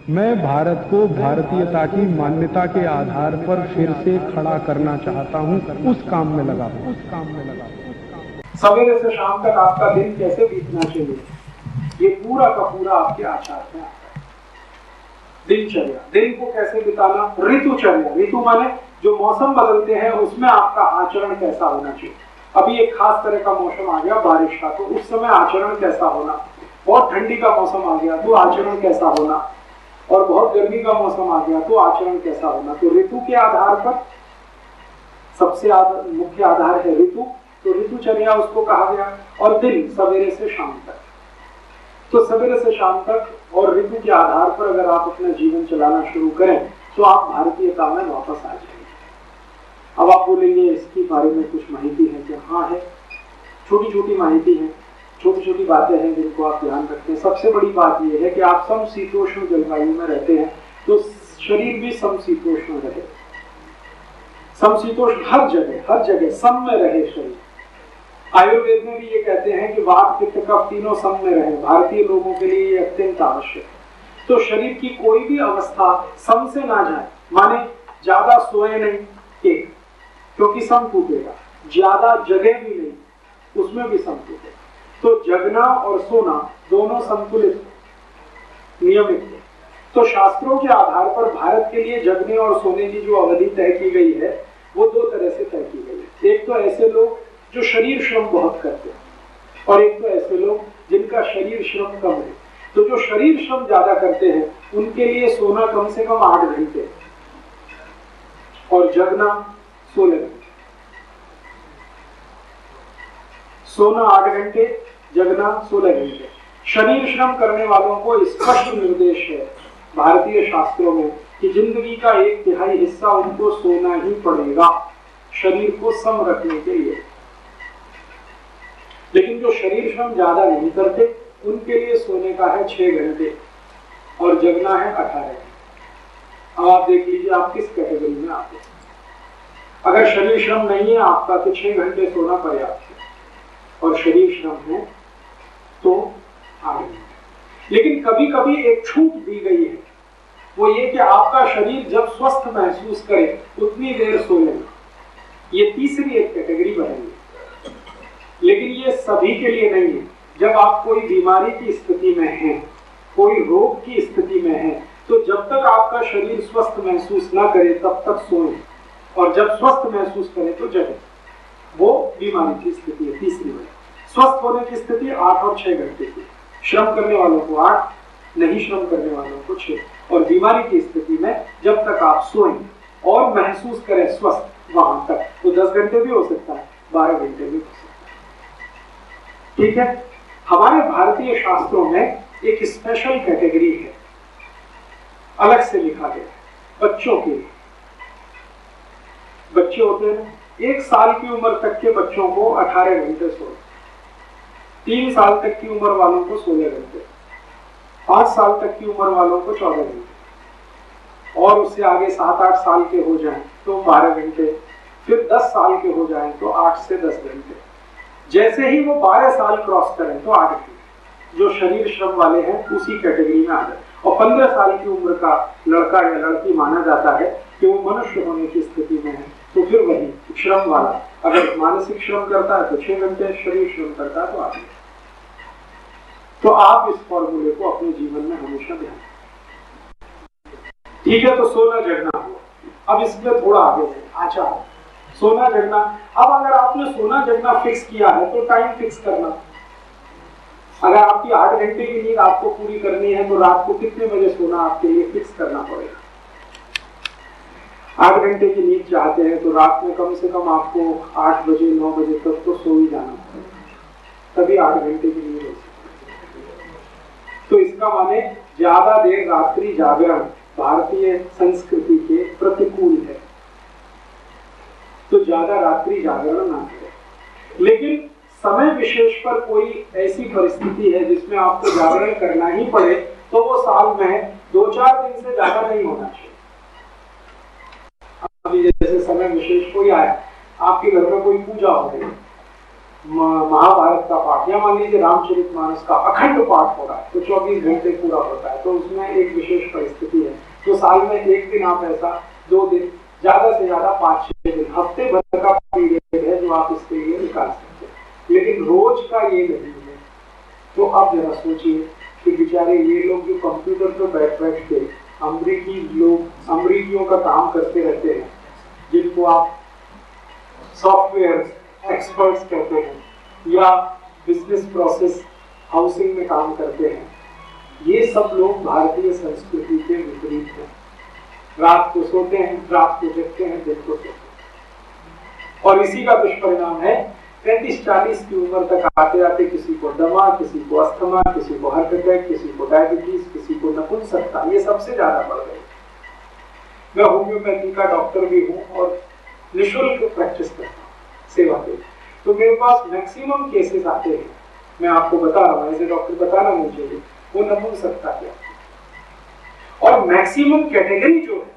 मैं भारत को भारतीयता की मान्यता के आधार पर फिर से खड़ा करना चाहता हूं, उस काम में लगा हूं। सवेरे से शाम तक आपका दिन कैसे बीतना चाहिए, ये पूरा का पूरा आपके आचार में आता है। दिनचर्या, दिन को कैसे बिताना, ऋतुचर्या, ऋतु माने जो मौसम बदलते हैं उसमें आपका आचरण कैसा होना चाहिए। अभी एक खास तरह का मौसम आ गया बारिश का, तो उस समय आचरण कैसा होना। बहुत ठंडी का मौसम आ गया तो आचरण कैसा होना, और बहुत गर्मी का मौसम आ गया तो आचरण कैसा होना। तो ऋतु के आधार पर सबसे मुख्य आधार है ऋतु, तो ऋतुचर्या उसको कहा गया। और दिन सवेरे से शाम तक, तो सवेरे से शाम तक और ऋतु के आधार पर अगर आप अपना जीवन चलाना शुरू करें तो आप भारतीयता में वापस आ जाएंगे। अब आप बोलेंगे इसके बारे में कुछ माहिती है क्या? हाँ है, छोटी छोटी माहिती है, छोटी छोटी बातें हैं जिनको आप ध्यान रखते हैं। सबसे बड़ी बात यह है कि आप समशीतोष्ण जलवायु में रहते हैं तो शरीर भी समशीतोष्ण रहे, समशीतोष्ण हर जगह सम में रहे शरीर। आयुर्वेद में भी ये कहते हैं कि वात पित्त कफ तीनों सम में रहे। भारतीय लोगों के लिए ये अत्यंत आवश्यक है। तो शरीर की कोई भी अवस्था सम से ना जाए, माने ज्यादा सोए नहीं एक, क्योंकि सम टूटेगा, ज्यादा जगह भी नहीं, उसमें भी सम टूटेगा। तो जगना और सोना दोनों संतुलित नियमित है। तो शास्त्रों के आधार पर भारत के लिए जगने और सोने की जो अवधि तय की गई है वो दो तरह से तय की गई है। एक तो ऐसे लोग जो शरीर श्रम बहुत करते हैं, और एक तो ऐसे लोग जिनका शरीर श्रम कम है। तो जो शरीर श्रम ज्यादा करते हैं उनके लिए सोना कम से कम 8 घंटे और जगना 16 घंटे। सोना 8 घंटे, जगना 16 घंटे। शरीर श्रम करने वालों को स्पष्ट निर्देश है भारतीय शास्त्रों में कि जिंदगी का 1/3 हिस्सा उनको सोना ही पड़ेगा शरीर को सम रखने के लिए। लेकिन जो शरीर श्रम ज्यादा नहीं करते उनके लिए सोने का है 6 घंटे और जगना है 18 घंटे। अब आप देख लीजिए आप किस कैटेगरी में आते हैं। अगर शरीर श्रम नहीं है आपका तो 6 घंटे सोना पर्याप्त है, और शरीर श्रम है तो 8 घंटे। लेकिन कभी कभी एक छूट दी गई है, वो ये कि आपका शरीर जब स्वस्थ महसूस करे उतनी देर सो लेना। ये तीसरी एक कैटेगरी बनेगी, लेकिन ये सभी के लिए नहीं है। जब आप कोई बीमारी की स्थिति में हैं, कोई रोग की स्थिति में हैं, तो जब तक आपका शरीर स्वस्थ महसूस ना करे तब तक सोएं, और जब स्वस्थ महसूस करे तो जगें। वो बीमारी की स्थिति है तीसरी वाली। स्वस्थ होने की स्थिति 8 और 6 घंटे की, श्रम करने वालों को 8, नहीं श्रम करने वालों को 6। और बीमारी की स्थिति में जब तक आप सोएं और महसूस करें स्वस्थ, वहां तक तो 10 घंटे भी हो सकता है, 12 घंटे भी हो सकता है। ठीक है। हमारे भारतीय शास्त्रों में एक स्पेशल कैटेगरी है, अलग से लिखा गया है बच्चों के लिए। बच्चे होते हैं 1 साल की उम्र तक के बच्चों को 18 घंटे सोना, 3 साल तक की उम्र वालों को 16 घंटे, 5 साल तक की उम्र वालों को 14 घंटे, और उससे आगे 7-8 साल के हो जाएं तो 12 घंटे, फिर 10 साल के हो जाएं तो 8 से 10 घंटे। जैसे ही वो 12 साल क्रॉस करें तो 8 घंटे। जो शरीर श्रम वाले हैं उसी कैटेगरी में आ जाए। और 15 साल की उम्र का लड़का या लड़की माना जाता है कि वो मनुष्य होने की स्थिति में है, तो फिर वही श्रम वाला अगर मानसिक श्रम करता है तो 6 घंटे, शरीर श्रम करता है तो 8 घंटे। तो आप इस फॉर्मूले को अपने जीवन में हमेशा ध्यान। ठीक है, तो सोना जगना हुआ। अब इसमें थोड़ा आगे है आचार, सोना जगना। अब अगर आपने सोना जगना फिक्स किया है तो टाइम फिक्स करना। अगर आपकी 8 घंटे की नींद आपको पूरी करनी है तो रात को कितने बजे सोना आपके लिए फिक्स करना पड़ेगा। 8 घंटे की नींद चाहते हैं तो रात में कम से कम आपको 8 बजे 9 बजे तक तो सो ही जाना पड़ेगा, तभी 8 घंटे की नींद हो सकती है। तो इसका माने ज्यादा देर रात्रि जागरण भारतीय संस्कृति के प्रतिकूल है, तो ज्यादा रात्रि जागरण ना करें। लेकिन समय विशेष पर कोई ऐसी परिस्थिति है जिसमें आपको जागरण करना ही पड़े तो वो साल में 2-4 दिन से ज्यादा नहीं होना चाहिए। अभी जैसे समय विशेष कोई आया, आपके घर में कोई पूजा हो रही है, महाभारत का पाठ या मान लीजिए रामचरितमानस का अखंड पाठ हो रहा है तो 24 घंटे पूरा होता है, तो उसमें एक विशेष परिस्थिति है। तो साल में एक दिन आप ऐसा, 2 दिन, ज्यादा से ज्यादा 5-6 दिन, हफ्ते भर का पीरियड है जो आप इसके लिए निकाल सकते हैं, लेकिन रोज का ये नहीं है। तो आप जरा सोचिए कि बेचारे ये लोग जो कंप्यूटर पर बैठ के अमरीकियों का काम करते रहते हैं, जिनको आप सॉफ्टवेयर एक्सपर्ट्स कहते हैं या बिजनेस प्रोसेस हाउसिंग में काम करते हैं, ये सब लोग भारतीय संस्कृति के विपरीत हैं। रात को सोते हैं, रात को जगते हैं, दिन को सोते हैं, और इसी का दुष्परिणाम है 35-40 की उम्र तक आते आते किसी को दमा, किसी को अस्थमा, किसी को हार्ट अटैक, किसी को डायबिटीज, किसी को नपुंसकता, ये सबसे ज्यादा बढ़ गई। मैं होम्योपैथी का डॉक्टर भी हूँ और निःशुल्क प्रैक्टिस करता हूँ सेवा के, तो मेरे पास मैक्सिमम केसेस आते हैं, मैं आपको बता रहा हूँ, ऐसे डॉक्टर बताना नहीं चाहिए, वो नपुंसकता क्या, और मैक्सिमम कैटेगरी जो है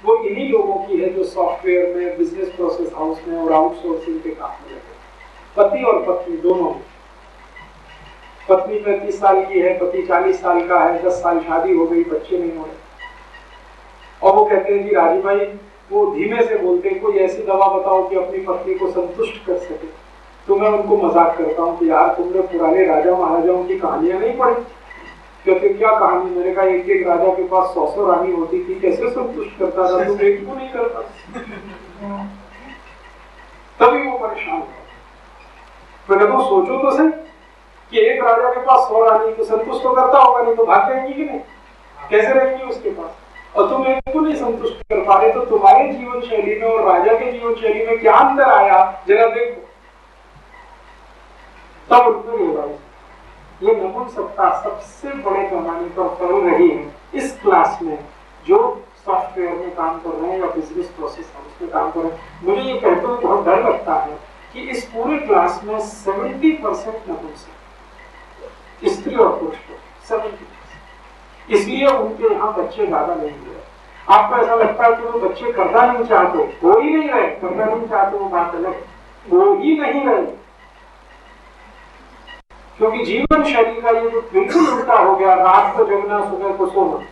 वो इन्हीं लोगों की है जो सॉफ्टवेयर में, बिजनेस प्रोसेस हाउस में और आउटसोर्सिंग के काम में लगे, पति और पत्नी दोनों। पत्नी 35 साल की है, पति 40 साल का है, 10 साल शादी हो गई, बच्चे नहीं हो रहे, और वो कहते हैं जी राजीव भाई, वो धीमे से बोलते हैं कोई ऐसी दवा बताओ कि अपनी पत्नी को संतुष्ट कर सके। तो मैं उनको मजाक करता हूँ कि यार तुमने पुराने राजा महाराजाओं की कहानियां नहीं पढ़ी? कहते क्या कहानी? मैंने कहा एक एक राजा के पास 100 रानी होती थी, कैसे संतुष्ट करता था, तुम एक को नहीं करता। तभी वो परेशान हुआ। मैंने तो सोचो तो सही कि एक राजा के पास 100 रानी को संतुष्ट तो करता होगा, नहीं तो भाग जाएंगी कि नहीं, कैसे रहेंगी उसके पास, और तुम एक को नहीं संतुष्ट कर पा रहे, तो तुम्हारे जीवन शैली में और राजा के जीवन शैली में क्या अंतर आया जरा देखो। तब उनको रियलाइज, ये नपुंसकता सबसे बड़े पैमाने पर फैल रही है इस क्लास में जो सॉफ्टवेयर में काम कर रहे हैं या बिजनेस प्रोसेस हाउस में काम कर रहे हैं। मुझे ये कहते हुए बहुत डर लगता है कि इस पूरे क्लास में 70% नपुंसक, स्त्री और पुरुष, 70%। इसलिए उनके यहाँ बच्चे ज्यादा नहीं हुए। आपको ऐसा लगता है कि वो बच्चे करना नहीं चाहते, हो ही नहीं रहे, करना नहीं चाहते, वो बात अलग, हो ही नहीं रहे, क्योंकि जीवन शैली का ये जो बिल्कुल उल्टा हो गया, रात को जगना, सुबह को सोना,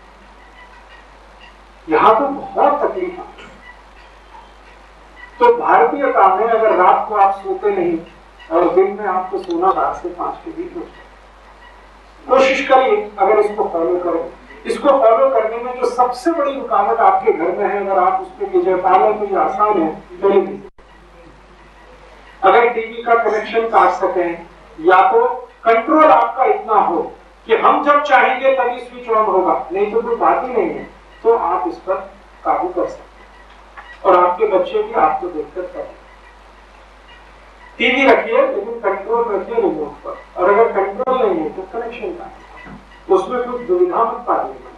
यहां तो बहुत तकलीफ है। तो भारतीयता में अगर रात को आप सोते नहीं और दिन में आपको सोना 4 से 5 के बीच, कोशिश करिए अगर इसको फॉलो करें। इसको फॉलो करने में जो सबसे बड़ी रुकावट आपके घर में है, अगर आप उस पर विजय पा लें तो ये आसान है। टेलीविजन, अगर टीवी का कनेक्शन काट सकें, या तो कंट्रोल आपका इतना हो कि हम जब चाहेंगे तभी स्विच ऑन होगा, नहीं तो कोई बात ही नहीं है, तो आप इस पर काबू कर सकते हैं। और आपके बच्चे भी आपको देखकर करें। टीवी रखिए लेकिन कंट्रोल रखिए रिमोट पर, और अगर कंट्रोल नहीं है तो कनेक्शन काटिए। उसमें कुछ दुविधा मत पाइएगा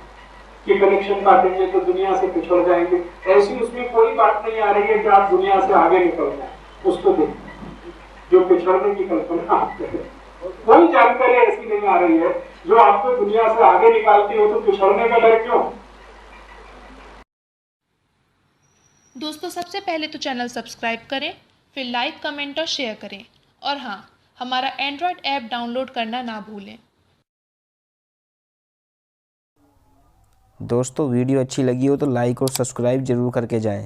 कि कनेक्शन काटेंगे तो दुनिया से पिछड़ जाएंगे, ऐसी उसमें कोई बात नहीं आ रही है कि आप दुनिया से आगे निकल जाए। उसको देखिए जो पिछड़ने की कल्पना आपके है, कोई जानकारी ऐसी नहीं आ रही है जो आपको दुनिया से आगे निकालती हो, तो पिछड़ने का डर क्यों? दोस्तों, सबसे पहले तो चैनल सब्सक्राइब करें, फिर लाइक, कमेंट और शेयर करें, और हाँ, हमारा एंड्रॉयड ऐप डाउनलोड करना ना भूलें। दोस्तों, वीडियो अच्छी लगी हो तो लाइक और सब्सक्राइब जरूर करके जाएं।